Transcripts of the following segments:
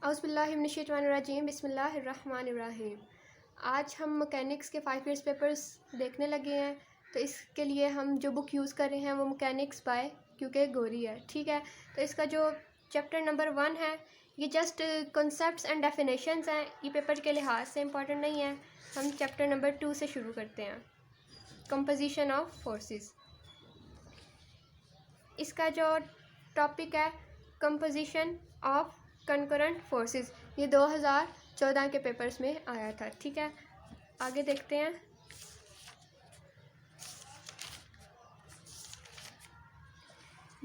औज़ुबिल्लाहिमिनश्शैतानिर्रजीम बिस्मिल्लाहिर्रहमानिर्रहीम। आज हम मैकेनिक्स के 5 ईयर्स पेपर्स देखने लगे हैं। तो इसके लिए हम जो बुक यूज़ कर रहे हैं वो मैकेनिक्स बाय क्योंकि गोरी है, ठीक है। तो इसका जो चैप्टर नंबर 1 है ये जस्ट कॉन्सेप्ट्स एंड डेफिनेशंस हैं, ये पेपर के लिहाज से इम्पॉर्टेंट नहीं है। हम चैप्टर नंबर 2 से शुरू करते हैं, कंपोजिशन ऑफ फोर्सेस। इसका जो टॉपिक है कंपोजिशन ऑफ कंकरेंट फोर्सेस, ये 2014 के पेपर्स में आया था, ठीक है। आगे देखते हैं।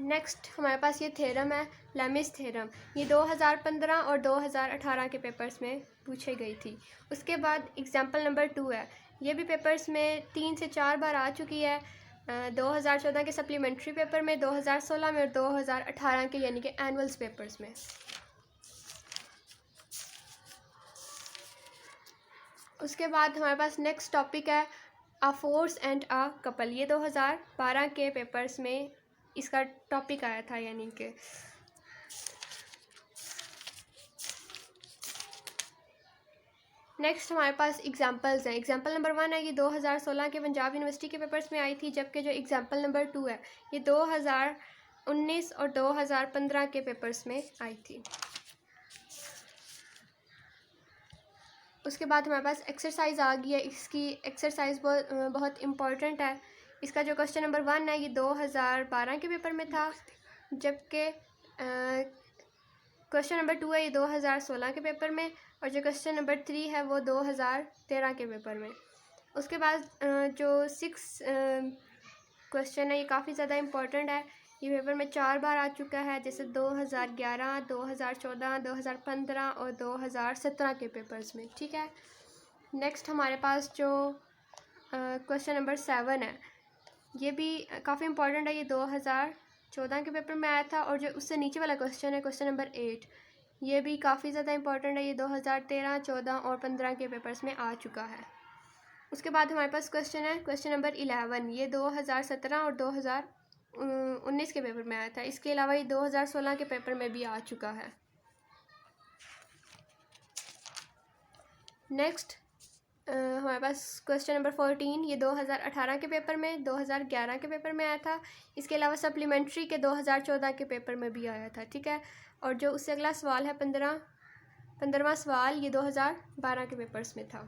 नेक्स्ट हमारे पास ये थ्योरम है, लेमिस थ्योरम। ये 2015 और 2018 के पेपर्स में पूछी गई थी। उसके बाद एग्जाम्पल नंबर 2 है, ये भी पेपर्स में 3 से 4 बार आ चुकी है। 2014 के सप्लीमेंट्री पेपर में, 2016 में और 2018 के यानी कि एनुअल्स पेपर्स में। उसके बाद हमारे पास नेक्स्ट टॉपिक है a force and a couple. ये 2012 के पेपर्स में इसका टॉपिक आया था, यानी कि नेक्स्ट हमारे पास एग्जांपल्स हैं। एग्जांपल नंबर 1 है, ये 2016 के पंजाब यूनिवर्सिटी के पेपर्स में आई थी, जबकि जो एग्जांपल नंबर 2 है ये 2019 और 2015 के पेपर्स में आई थी। उसके बाद हमारे पास एक्सरसाइज आ गई है। इसकी एक्सरसाइज बहुत इम्पॉर्टेंट है। इसका जो क्वेश्चन नंबर 1 है ये 2012 के पेपर में था, जबकि क्वेश्चन नंबर 2 है ये 2016 के पेपर में, और जो क्वेश्चन नंबर 3 है वो 2013 के पेपर में। उसके बाद जो 6 क्वेश्चन है ये काफ़ी ज़्यादा इम्पॉर्टेंट है। ये पेपर में 4 बार आ चुका है, जैसे 2011, 2014, 2015 और 2017 के पेपर्स में, ठीक है। नेक्स्ट हमारे पास जो क्वेश्चन नंबर 7 है ये भी काफ़ी इम्पॉर्टेंट है। ये 2014 के पेपर में आया था, और जो उससे नीचे वाला क्वेश्चन है क्वेश्चन नंबर 8, ये भी काफ़ी ज़्यादा इम्पॉर्टेंट है। ये 2013, 14 और 15 के पेपर्स में आ चुका है। उसके बाद हमारे पास क्वेश्चन है क्वेश्चन नंबर 11, ये 2017 और 2019 के पेपर में आया था। इसके अलावा ये 2016 के पेपर में भी आ चुका है। नेक्स्ट हमारे पास क्वेश्चन नंबर 14, ये 2018 के पेपर में, 2011 के पेपर में आया था। इसके अलावा सप्लीमेंट्री के 2014 के पेपर में भी आया था, ठीक है। और जो उससे अगला सवाल है 15वां सवाल, ये 2012 के पेपर्स में था।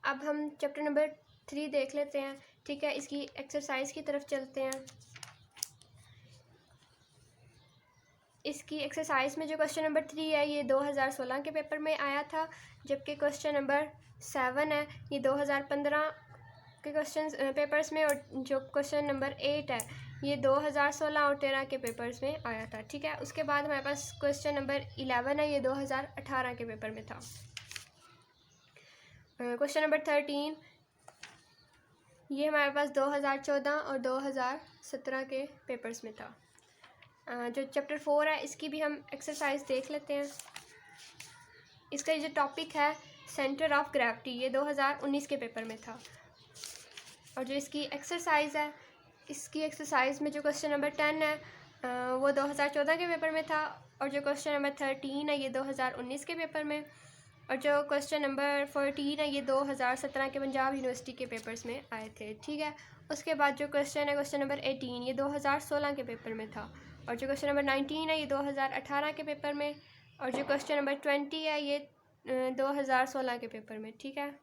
अब हम चैप्टर नंबर 3 देख लेते हैं, ठीक है। इसकी एक्सरसाइज की तरफ चलते हैं। इसकी एक्सरसाइज में जो क्वेश्चन नंबर 3 है ये 2016 के पेपर में आया था, जबकि क्वेश्चन नंबर 7 है ये 2015 के क्वेश्चन पेपर्स में, और जो क्वेश्चन नंबर 8 है ये 2016 और 13 के पेपर्स में आया था, ठीक है। उसके बाद हमारे पास क्वेश्चन नंबर 11 है, ये 2018 के पेपर में था। क्वेश्चन नंबर 13 ये हमारे पास 2014 और 2017 के पेपर्स में था। जो चैप्टर 4 है इसकी भी हम एक्सरसाइज देख लेते हैं। इसका जो टॉपिक है सेंटर ऑफ ग्रेविटी, ये 2019 के पेपर में था। और जो इसकी एक्सरसाइज है, इसकी एक्सरसाइज में जो क्वेश्चन नंबर 10 है वो 2014 के पेपर में था, और जो क्वेश्चन नंबर 13 है ये 2019 के पेपर में, और जो क्वेश्चन नंबर 14 है ये 2017 के पंजाब यूनिवर्सिटी के पेपर्स में आए थे, ठीक है। उसके बाद जो क्वेश्चन है क्वेश्चन नंबर 18, ये 2016 के पेपर में था, और जो क्वेश्चन नंबर 19 है ये 2018 के पेपर में, और जो क्वेश्चन नंबर 20 है ये 2016 के पेपर में, ठीक है।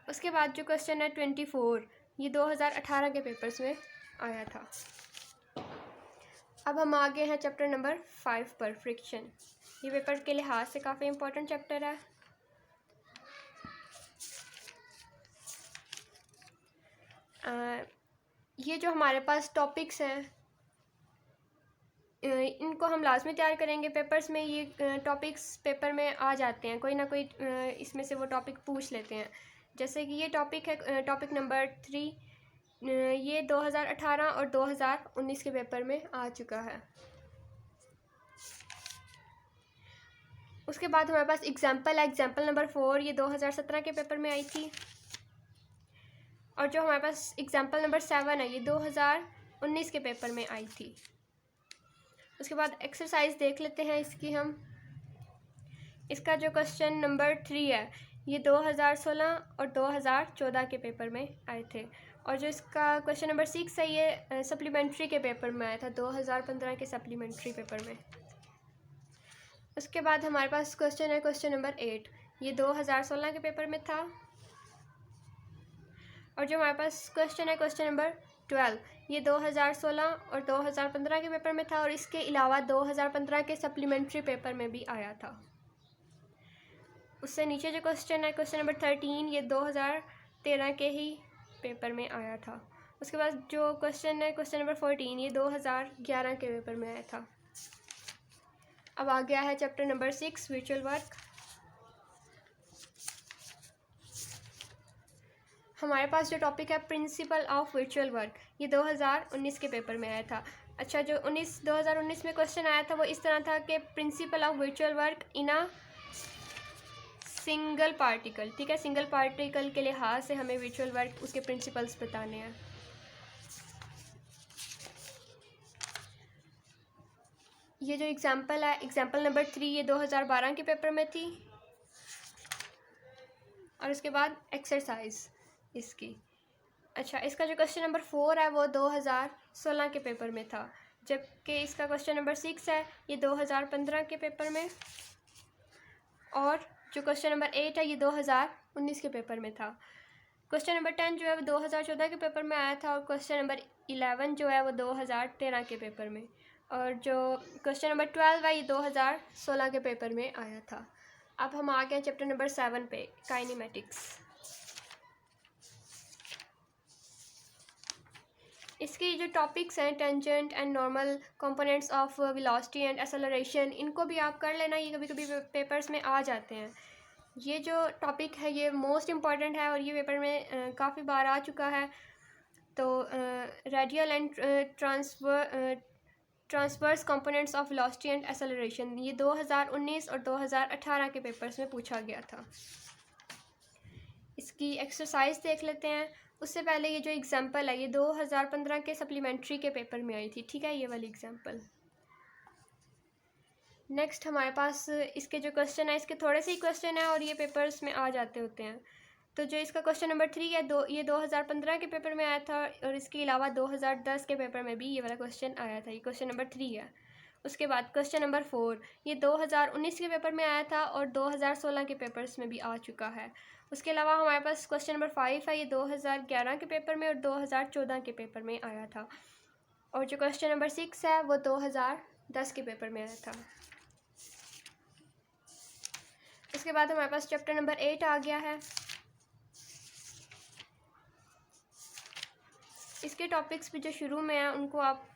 उसके बाद जो क्वेश्चन है 24, ये 2018 के पेपर्स में आया था। अब हम आगे हैं चैप्टर नंबर 5 पर, फ्रिक्शन। ये पेपर के लिहाज से काफ़ी इम्पोर्टेंट चैप्टर है। ये जो हमारे पास टॉपिक्स हैं इनको हम लाजमी तैयार करेंगे पेपर्स में। ये टॉपिक्स पेपर में आ जाते हैं, कोई ना कोई इसमें से वो टॉपिक पूछ लेते हैं। जैसे कि ये टॉपिक है टॉपिक नंबर 3, ये 2018 और 2019 के पेपर में आ चुका है। उसके बाद हमारे पास एग्जाम्पल है, एग्जाम्पल नंबर 4, ये 2017 के पेपर में आई थी। और जो हमारे पास एग्जाम्पल नंबर 7 है ये 2019 के पेपर में आई थी। उसके बाद एक्सरसाइज देख लेते हैं इसकी हम। इसका जो क्वेश्चन नंबर 3 है ये 2016 और 2014 के पेपर में आए थे, और जो इसका क्वेश्चन नंबर 6 है ये सप्लीमेंट्री के पेपर में आया था, 2015 के सप्लीमेंट्री पेपर में। उसके बाद हमारे पास क्वेश्चन है क्वेश्चन नंबर 8, ये 2016 के पेपर में था। और जो हमारे पास क्वेश्चन है क्वेश्चन नंबर 12, ये 2016 और 2015 के पेपर में था, और इसके अलावा 2015 के सप्लीमेंट्री पेपर में भी आया था। उससे नीचे जो क्वेश्चन है क्वेश्चन नंबर 13, ये 2013 के ही पेपर में आया था। उसके बाद जो क्वेश्चन है क्वेश्चन नंबर 14, ये 2011 के पेपर में आया था। अब आ गया है चैप्टर नंबर 6 वर्चुअल वर्क। हमारे पास जो टॉपिक है प्रिंसिपल ऑफ वर्चुअल वर्क, ये 2019 के पेपर में आया था। अच्छा, जो 2019 में क्वेश्चन आया था वो इस तरह था कि principle of virtual work in a single particle. ठीक है, सिंगल पार्टिकल के लिहाज से हमें वर्चुअल वर्क उसके प्रिंसिपल्स बताने हैं। ये जो एग्जांपल है एग्जांपल नंबर 3, ये 2012 के पेपर में थी। और उसके बाद एक्सरसाइज इसकी। अच्छा, इसका जो क्वेश्चन नंबर 4 है वो 2016 के पेपर में था, जबकि इसका क्वेश्चन नंबर 6 है ये 2015 के पेपर में। और जो क्वेश्चन नंबर 8 है ये 2019 के पेपर में था। क्वेश्चन नंबर 10 जो है वो 2014 के पेपर में आया था, और क्वेश्चन नंबर 11 जो है वो 2013 के पेपर में। और जो क्वेश्चन नंबर 12 है ये 2016 के पेपर में आया था। अब हम आ गए चैप्टर नंबर 7 पे, काइनेमेटिक्स। इसके जो टॉपिक्स हैं tangent and normal components of velocity and acceleration, इनको भी आप कर लेना, ये कभी कभी पेपर्स में आ जाते हैं। ये जो टॉपिक है ये मोस्ट इम्पॉर्टेंट है और ये पेपर में काफ़ी बार आ चुका है। तो radial and transverse components of velocity and acceleration, ये 2019 और 2018 के पेपर्स में पूछा गया था। इसकी एक्सरसाइज देख लेते हैं। उससे पहले ये जो एग्जांपल है ये 2015 के सप्लीमेंट्री के पेपर में आई थी। ठीक है, ये वाली एग्जांपल। नेक्स्ट हमारे पास इसके जो क्वेश्चन है इसके थोड़े से ही क्वेश्चन है और ये पेपर्स में आ जाते होते हैं। तो जो इसका क्वेश्चन नंबर 3 है ये 2015 के पेपर में आया था, और इसके अलावा 2010 के पेपर में भी ये वाला क्वेश्चन आया था। ये क्वेश्चन नंबर 3 है। उसके बाद क्वेश्चन नंबर 4 ये 2019 के पेपर में आया था और 2016 के पेपर्स में भी आ चुका है। उसके अलावा हमारे पास क्वेश्चन नंबर 5 है, ये 2011 के पेपर में और 2014 के पेपर में आया था। और जो क्वेश्चन नंबर 6 है वो 2010 के पेपर में आया था। इसके बाद हमारे पास चैप्टर नंबर 8 आ गया है। इसके टॉपिक्स भी जो शुरू में हैं उनको आप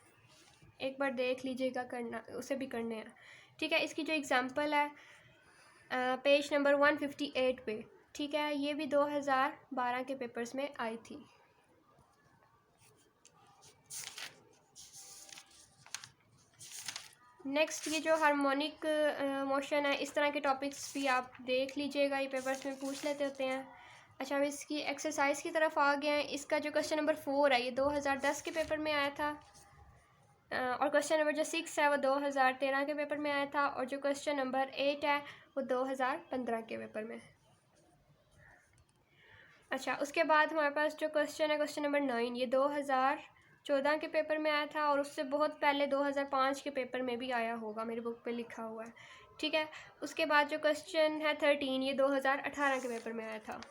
एक बार देख लीजिएगा, करना उसे भी करने हैं। ठीक है, इसकी जो एग्जांपल है पेज नंबर 158 पे। ठीक है, ये भी 2012 के पेपर्स में आई थी। नेक्स्ट ये जो हार्मोनिक मोशन है, इस तरह के टॉपिक्स भी आप देख लीजिएगा, ये पेपर्स में पूछ लेते होते हैं। अच्छा, हम इसकी एक्सरसाइज की तरफ आ गए हैं। इसका जो क्वेश्चन नंबर 4 है ये 2010 के पेपर में आया था, और क्वेश्चन नंबर जो 6 है वो 2013 के पेपर में आया था, और जो क्वेश्चन नंबर 8 है वो 2015 के पेपर में। अच्छा, उसके बाद हमारे पास जो क्वेश्चन है क्वेश्चन नंबर 9, ये 2014 के पेपर में आया था, और उससे बहुत पहले 2005 के पेपर में भी आया होगा, मेरी बुक पे लिखा हुआ है। ठीक है, उसके बाद जो क्वेश्चन है 13 ये 2018 के पेपर में आया था।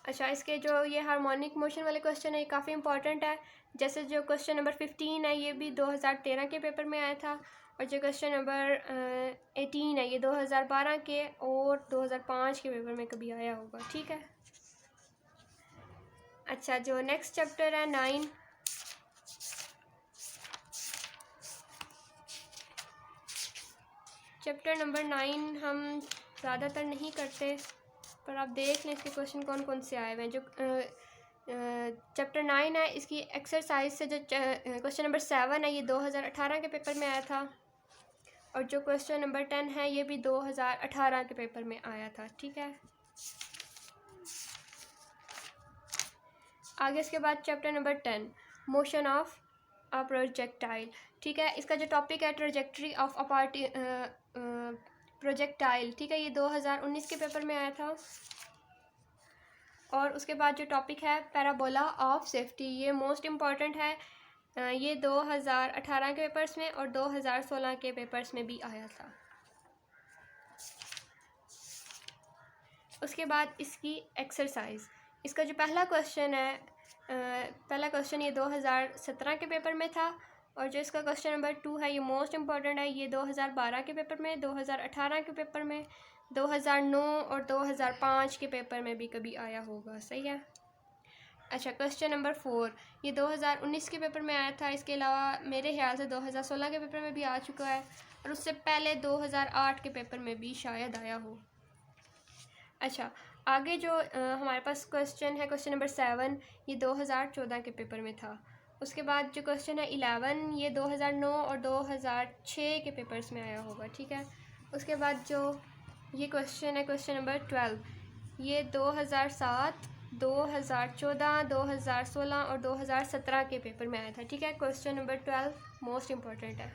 अच्छा, इसके जो ये हार्मोनिक मोशन वाले क्वेश्चन है ये काफ़ी इंपॉर्टेंट है। जैसे जो क्वेश्चन नंबर 15 है ये भी 2013 के पेपर में आया था, और जो क्वेश्चन नंबर 18 है ये 2012 के और 2005 के पेपर में कभी आया होगा। ठीक है। अच्छा, जो नेक्स्ट चैप्टर है 9, चैप्टर नंबर 9 हम ज़्यादातर नहीं करते, पर आप देख लें इसके क्वेश्चन कौन कौन से आए हुए हैं। जो चैप्टर 9 है इसकी एक्सरसाइज से जो क्वेश्चन नंबर 7 है ये 2018 के पेपर में आया था, और जो क्वेश्चन नंबर 10 है ये भी 2018 के पेपर में आया था। ठीक है, आगे इसके बाद chapter number 10 motion of a projectile. ठीक है, इसका जो टॉपिक है trajectory of a party projectile. ठीक है, ये 2019 के पेपर में आया था। और उसके बाद जो टॉपिक है पैराबोला ऑफ सेफ्टी, ये मोस्ट इम्पॉर्टेंट है। ये 2018 के पेपर्स में और 2016 के पेपर्स में भी आया था। उसके बाद इसकी एक्सरसाइज, इसका जो पहला क्वेश्चन है, पहला क्वेश्चन ये 2017 के पेपर में था। और जो इसका क्वेश्चन नंबर 2 है ये मोस्ट इम्पॉर्टेंट है, ये 2012 के पेपर में, 2018 के पेपर में, 2009 और 2005 के पेपर में भी कभी आया होगा। सही है। अच्छा, क्वेश्चन नंबर 4 ये 2019 के पेपर में आया था। इसके अलावा मेरे ख्याल से 2016 के पेपर में भी आ चुका है और उससे पहले 2008 के पेपर में भी शायद आया हो। अच्छा, आगे जो हमारे पास क्वेश्चन है, क्वेश्चन नंबर 7 ये 2014 के पेपर में था। उसके बाद जो क्वेश्चन है 11 ये 2009 और 2006 के पेपर्स में आया होगा। ठीक है। उसके बाद जो ये क्वेश्चन है, क्वेश्चन नंबर 12 ये 2007, 2014, 2016 और 2017 के पेपर में आया था। ठीक है, क्वेश्चन नंबर 12 मोस्ट इम्पॉर्टेंट है।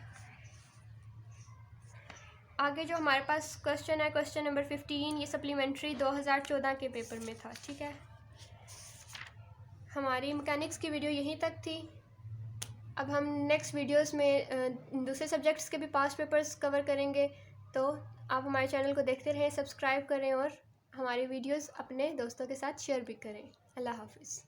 आगे जो हमारे पास क्वेश्चन है, क्वेश्चन नंबर 15 ये सप्लीमेंट्री 2014 के पेपर में था। ठीक है, हमारी मैकेनिक्स की वीडियो यहीं तक थी। अब हम नेक्स्ट वीडियोस में दूसरे सब्जेक्ट्स के भी पास्ट पेपर्स कवर करेंगे। तो आप हमारे चैनल को देखते रहें, सब्सक्राइब करें और हमारी वीडियोस अपने दोस्तों के साथ शेयर भी करें। अल्लाह हाफिज़।